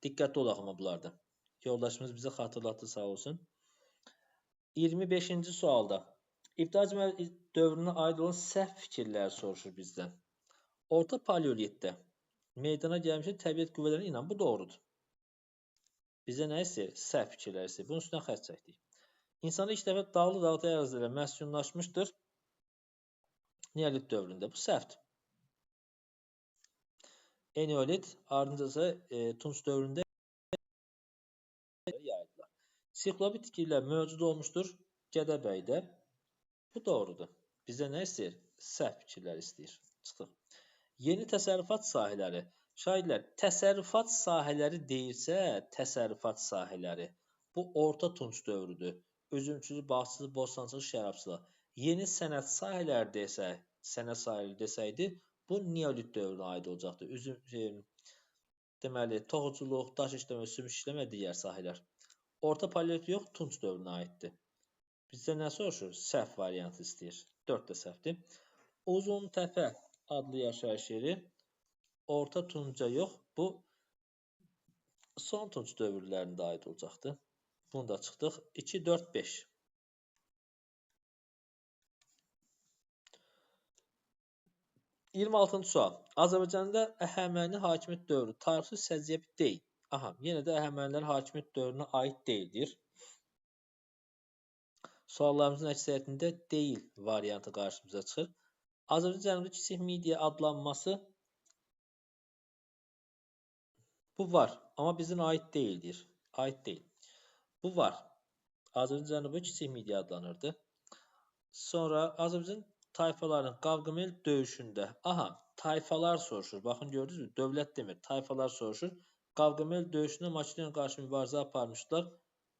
Diqqətli olaq amma bunlarda. Yoldaşımız bizə xatırlatdı, sağ olsun. 25-ci sualda İbtidai icma dövrünə aid olan səhv fikirləri soruşur bizdən. Orta paleolitdə meydana gəlmiş təbiət qüvvələri ilə bu doğrudur. Bizə nə istəyir? Səhv fikirlər istəyir. Bunun üstünə xətt çəkdik. İnsanlar ilk dəfə dağlı ərazilərə məskunlaşmışdır. Neolit dövründə. Bu səhvdir. Eneolit, ardınca isə Tunç dövründə yayıldılar. Siklopik tikililər mövcud olmuşdur Gədəbəydə. Bu doğrudur. Bizə nə istəyir? Səhv fikirlər istəyir. Çıxdıq. Yeni təsərrüfat sahələri. Şahidlər, təsərrüfat sahələri deyirsə, təsərrüfat sahələri. Bu orta Tunç dövrüdür. Üzümçülük, bağçılıq, bostançılıq, şərabçılıq. Yeni sənət sahələri desəydi, bu neolit dövrünə aid olacaqdı. Deməli, toxuculuq, daş işləmə, sümük işləmə, digər sahələr. Orta paleolit yox, tunç dövrünə aiddir. Bizdə nə soruşur? Səhv variantı istəyir. 4 də səhvdir. Uzun təpə adlı yaşayış yeri orta tunca yox, bu son tunç dövrlərində aid olacaqdır. Bunu da çıxdıq. 2, 4, 5. (26-cı sual). Azərbaycanda Əhəməni hakimiyyət dövrü tarixi səciyyəvi deyil. Aha, yenə də Əhəmənilər hakimiyyət dövrünə aid deyildir. Suallarımızın əksəriyyətində deyil variantı qarşımıza çıxır. Azərbaycan Cənubi Kiçik Midiya adlanması bu var, amma bizim aid deyildir. Aid deyil. Bu var. Azərbaycan Cənubi Kiçik Midiya adlanırdı. Sonra Azərbaycan tayfaların Qavqamel döyüşündə, aha, tayfalar soruşur. Baxın, gördünüz mü? Dövlət demir, tayfalar soruşur. Qavqamel döyüşündə Makedoniya qarşı mübarizə aparmışlar.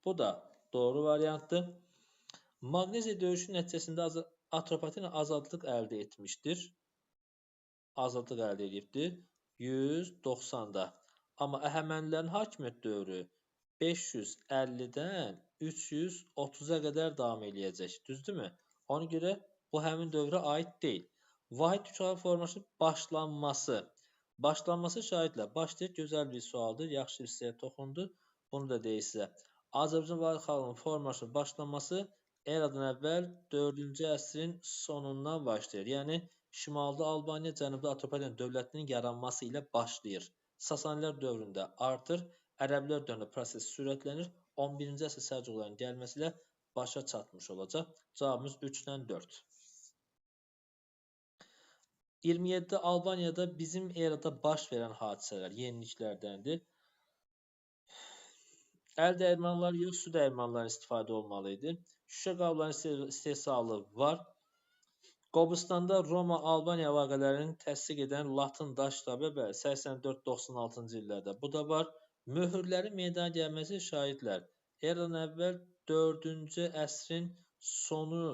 Bu da doğru variantdır. Maqneziya döyüşü nəticəsində Atropatena azadlıq əldə etmişdir. Azadlıq əldə edibdir. 190-da. Amma Əhəmənilərin hakimiyyət dövrü 550-dən 330-a qədər davam eləyəcək. Düzdürmü? Ona görə bu həmin dövrə aid deyil. Vahid Türk forması başlanması. Başlanması şahidlə başlayır. Gözəl bir sualdır. Yaxşı hissəyə toxundu. Bunu da deyir sizə. Azərbaycan Vahid xalqının forması başlanması eradan əvvəl 4-cü əsrin sonundan başlayır. Yəni Şimalda Albaniya, Cənubda Atropatena dövlətinin yaranması ilə başlayır. Sasanilər dövründə artır. Ərəblər dövründə proses sürətlənir. 11-ci əsr Səlcuqların gəlməsi ilə başa çatmış olacaq. Cavabımız 3-dən 4. 27-də Albaniyada bizim erada baş verən hadisələr yeniliklərdəndir. Əl dəyirmanları yox, su dəyirmanları istifadə olmalı idi. Şüşə qabların istehsalı var. Qobustanda Roma-Albaniya əlaqələrini təsdiq edən Latın daş kitabı 84-96-cı illərdə. Bu da var. Möhürlərin meydana gəlməsi şahidlər. Eradan əvvəl 4-cü əsrin sonu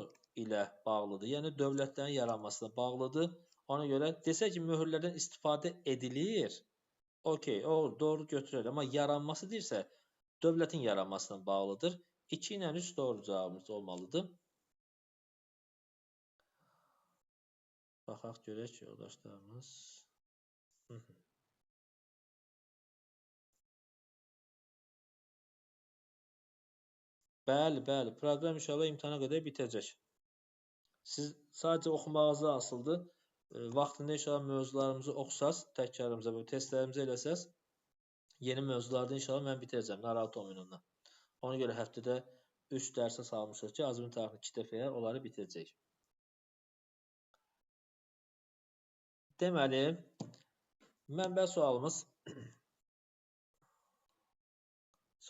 ilə bağlıdır. Yəni dövlətlərin yaranmasına bağlıdır. Ona görə desək ki, möhürlərdən istifadə edilir. Okey, o doğru götürər. Amma yaranması deyirsə, dövlətin yaranmasına bağlıdır. 2 ilə 3 doğru cavabımız olmalıdır. Baxaq görək yoldaşlarımız. Bəli, bəli. Proqram inşallah imtahana qədər bitəcək. Siz sadəcə oxumağınızı asıldır. Vaxtında inşallah mövzularımızı oxusaz, təkrarımıza, testlərimizi eləsəz, yeni mövzularda inşallah mən bitirəcəm, narahat olmayın ondan. Ona görə həftədə 3 dərsə salmışıq ki, Azərbaycan tarixini 2 dəfəyə onları bitirəcək. Deməli, mənbə sualımız,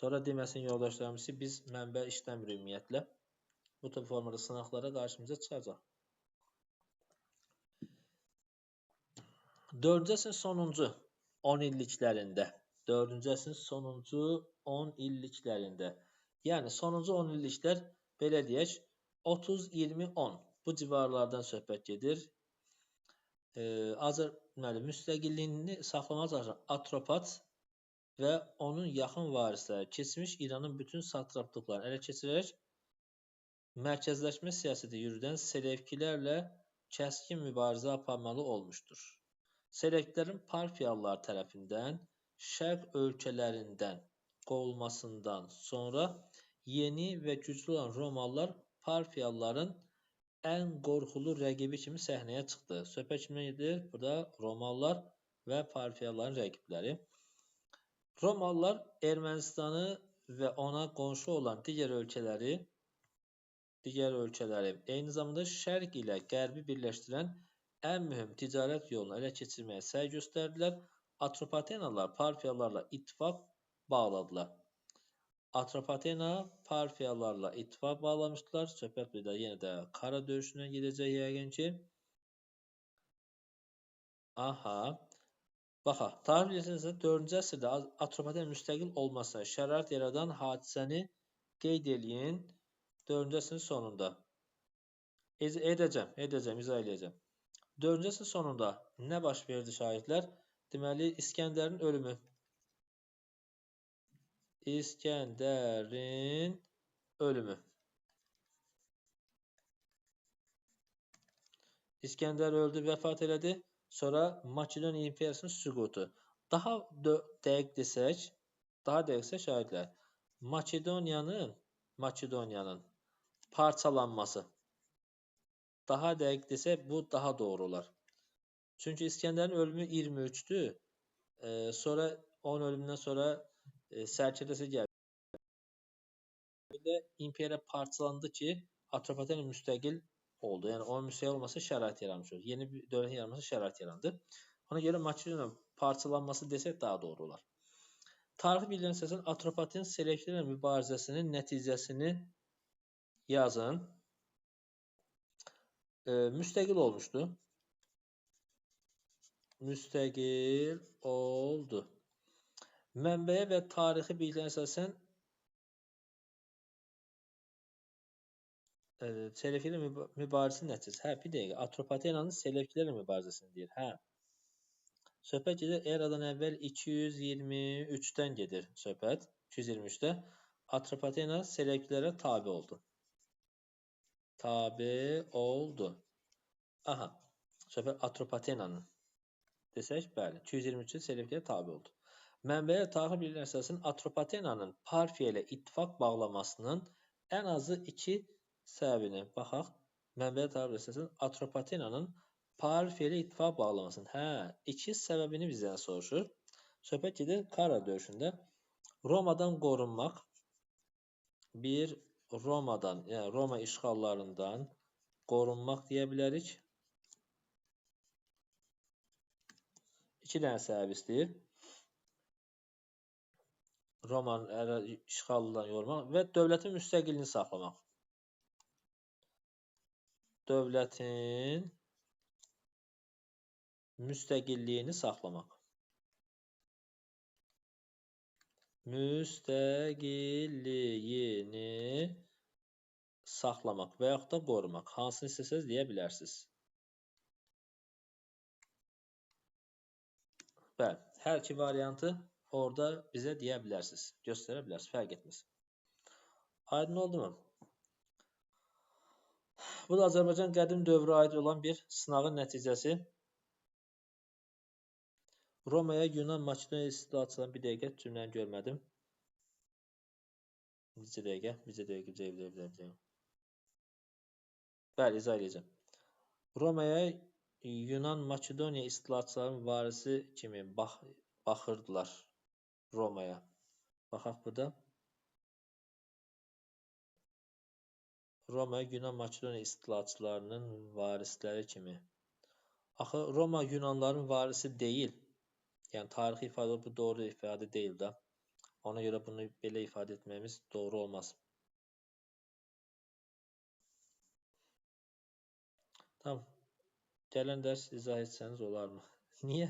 sonra deməsin yoldaşlarımız ki, biz mənbə işləmirik ümumiyyətlə. Bu tip formada sınaqlara qarşımıza çıxacaq. 4-cü əsrin sonuncu 10 illiklərində, 4-cü əsrin sonuncu 10 illiklərində, yəni sonuncu 10 illiklər, belə deyək, 30-20-10 bu civarlardan söhbət gedir. Müstəqilliyini saxlamaq çalışan Atropat və onun yaxın varisləri keçmiş İranın bütün satraplıqlarını ələ keçirərək mərkəzləşmə siyasəti yürüdən Selevkilərlə kəskin mübarizə aparmalı olmuşdur. Selevkilərin Parfiyalılar tərəfindən şərq ölkələrindən qovulmasından sonra yeni və güclü olan Romalılar Parfiyalıların ən qorxulu rəqibi kimi səhnəyə çıxdı. Söhbət kimdən gedir? Burada Romalılar və Parfiyalıların rəqibləri. Romalılar Ermənistanı və ona qonşu olan digər ölkələri, eyni zamanda şərq ilə qərbi birləşdirən ən mühüm ticarət yolunu ələ keçirməyə səy göstərdilər. Atropatenalar Parfiyalılarla ittifaq bağladılar. Atropatena Parfiyalılarla ittifaq bağlamışdılar. Söhbət bir də yenə də Kara döyüşündən gedəcək yəqin ki. Aha. Baxaq, tarix bilgisində 4-cü əsrdə Atropatena müstəqil olmasına şərait yaradan hadisəni qeyd eləyin 4-cü əsrin sonunda. Edəcəm, izah edəcəm. 4-cü əsrin sonunda nə baş verdi şahidlər? Deməli, İskəndərin ölümü. İskəndərin ölümü. İskəndər öldü, vəfat elədi. Sonra Makedoniya imperiyasının süqutu. Daha dəqiq desək şahidlər, Makedoniyanın parçalanması. Daha dəqiq desək bu daha doğru olar. Çünki İskəndərin ölümü 23-dür. Sonra onun ölümündən sonra sərkərdəsi gəldi. İmperiya parçalandı ki, Atropatena müstəqil oldu. Yəni onun müstəqil olması şərait yaranmış oldu. Yeni bir dövlətin yaranması şərait yarandı. Ona görə Makedoniya parçalanması desək daha doğru olar. Tarixi bilgilərin əsasında Atropatenin Selevkilərlə mübarizəsinin nəticəsini yazın. Müstəqil olmuşdu. Müstəqil oldu. Mənbəyə və tarixi bilgilərin əsasən Selevkilərlə mübarizəsinin nəticəsi. Hə, bir dəqiqə. Atropatenanın Selevkilərlə mübarizəsini deyir. Hə. Söhbət gedir eradan əvvəl 223-dən gedir söhbət. 223-də Atropatena Selevkilərə tabe oldu. Tabe oldu. Aha. Söhbət Atropatenanın. Desək, bəli. 223-də Selevkilərə tabe oldu. Mənbəyə tarixi bilgilərin əsasında Atropatenanın Parfiya ilə ittifaq bağlamasının ən azı 2 səbəbini baxaq. Mənbəyə tarixi bilgilərin əsasında Atropatenanın Parfiya ilə ittifaq bağlamasının 2 səbəbini bizdən soruşur. Söhbət gedir Kara döyüşündə Romadan qorunmaq, yəni Roma işğallarından qorunmaq deyə bilərik. 2 dənə səbəb istəyir. Romanın işğalından yormaq və dövlətin müstəqilliyini saxlamaq. Dövlətin müstəqilliyini saxlamaq. Müstəqilliyini saxlamaq və yaxud da qorumaq. Hansını istəsəz deyə bilərsiniz. Bəli, hər iki variantı orada bizə deyə bilərsiniz. Göstərə bilərsiniz, fərq etməz. Aydın oldu mu? Bu da Azərbaycan qədim dövrə aid olan bir sınağın nəticəsi. Romaya Yunan Makedoniya istilaçılarının bir dəqiqə cümləni görmədim. Bir dəqiqə. Bəli, izah edəcəm. Romaya Yunan Makedoniya istilaçılarının varisi kimi baxırdılar Romaya. Baxaq burada. Roma Yunan Makedoniya istilaçılarının varisləri kimi. Axı Roma Yunanların varisi deyil. Yəni tarixi ifadə bu doğru ifadə deyil də. Ona görə bunu belə ifadə etməyimiz doğru olmaz. Tamam. Gələn dərs izah etsəniz olarmı? Niyə?